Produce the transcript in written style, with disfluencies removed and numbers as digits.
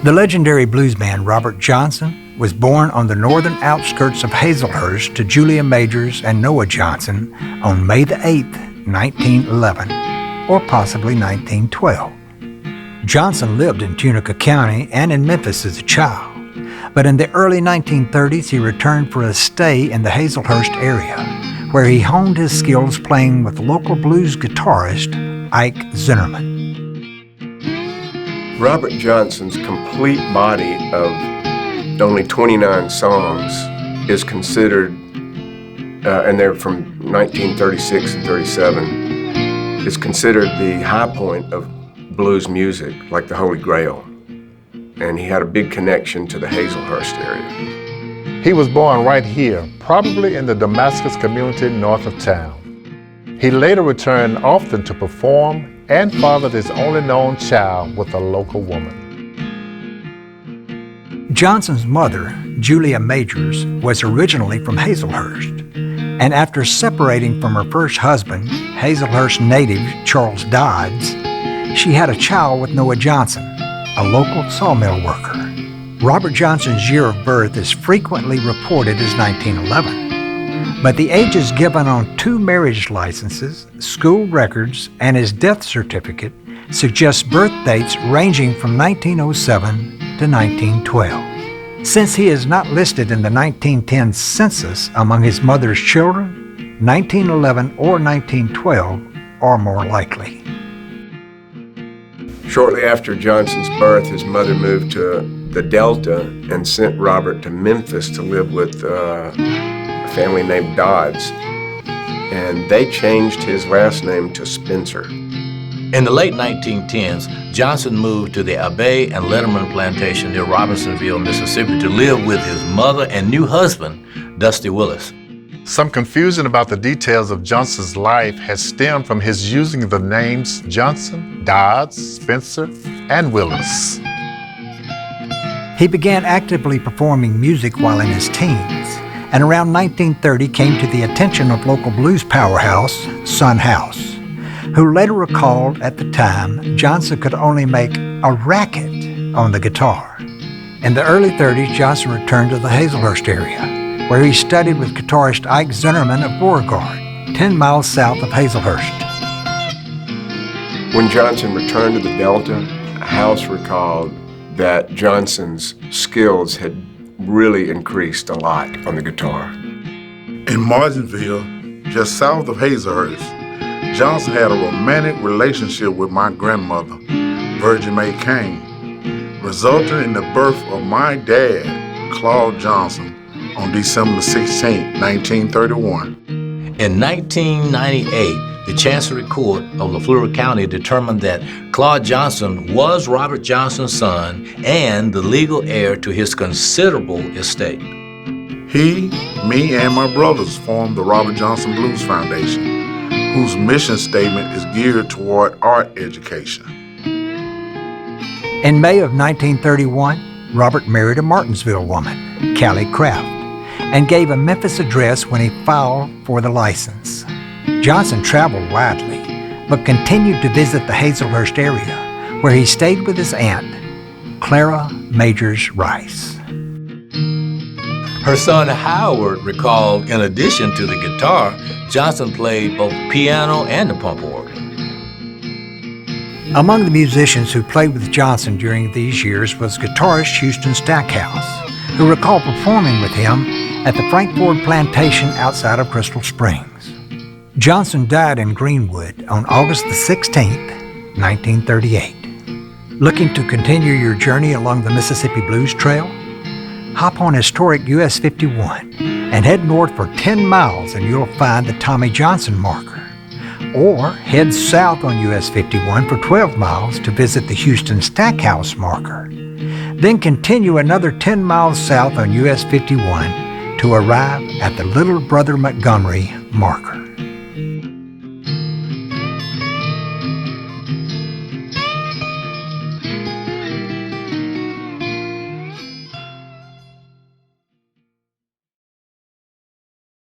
The legendary bluesman Robert Johnson was born on the northern outskirts of Hazelhurst to Julia Majors and Noah Johnson on May the 8th, 1911, or possibly 1912. Johnson lived in Tunica County and in Memphis as a child, but in the early 1930s he returned for a stay in the Hazelhurst area, where he honed his skills playing with local blues guitarist Ike Zinnerman. Robert Johnson's complete body of only 29 songs is considered, and they're from 1936 and 37, is considered the high point of blues music, like the Holy Grail. And he had a big connection to the Hazelhurst area. He was born right here, probably in the Damascus community north of town. He later returned often to perform and fathered his only known child with a local woman. Johnson's mother, Julia Majors, was originally from Hazelhurst, and after separating from her first husband, Hazelhurst native Charles Dodds, she had a child with Noah Johnson, a local sawmill worker. Robert Johnson's year of birth is frequently reported as 1911. But the ages given on 2 marriage licenses, school records, and his death certificate suggest birth dates ranging from 1907 to 1912. Since he is not listed in the 1910 census among his mother's children, 1911 or 1912 are more likely. Shortly after Johnson's birth, his mother moved to the Delta and sent Robert to Memphis to live with a family named Dodds, and they changed his last name to Spencer. In the late 1910s, Johnson moved to the Abbey and Letterman plantation near Robinsonville, Mississippi, to live with his mother and new husband, Dusty Willis. Some confusion about the details of Johnson's life has stemmed from his using the names Johnson, Dodds, Spencer, and Willis. He began actively performing music while in his teens, and around 1930 came to the attention of local blues powerhouse, Son House, who later recalled at the time Johnson could only make a racket on the guitar. In the early 30s, Johnson returned to the Hazelhurst area, where he studied with guitarist Ike Zinnerman of Beauregard, 10 miles south of Hazelhurst. When Johnson returned to the Delta, House recalled that Johnson's skills had really increased a lot on the guitar. In Martinsville, just south of Hazelhurst, Johnson had a romantic relationship with my grandmother, Virgin May Kane, resulting in the birth of my dad, Claude Johnson, on December 16, 1931. In 1998, the Chancery Court of Lafleur County determined that Claude Johnson was Robert Johnson's son and the legal heir to his considerable estate. He, me, and my brothers formed the Robert Johnson Blues Foundation, whose mission statement is geared toward art education. In May of 1931, Robert married a Martinsville woman, Callie Kraft, and gave a Memphis address when he filed for the license. Johnson traveled widely, but continued to visit the Hazelhurst area, where he stayed with his aunt, Clara Majors Rice. Her son Howard recalled, in addition to the guitar, Johnson played both piano and the pump organ. Among the musicians who played with Johnson during these years was guitarist Houston Stackhouse, who recalled performing with him at the Frankford Plantation outside of Crystal Springs. Johnson died in Greenwood on August the 16th, 1938. Looking to continue your journey along the Mississippi Blues Trail? Hop on historic US 51 and head north for 10 miles and you'll find the Tommy Johnson marker. Or head south on US 51 for 12 miles to visit the Houston Stackhouse marker. Then continue another 10 miles south on US 51 to arrive at the Little Brother Montgomery marker.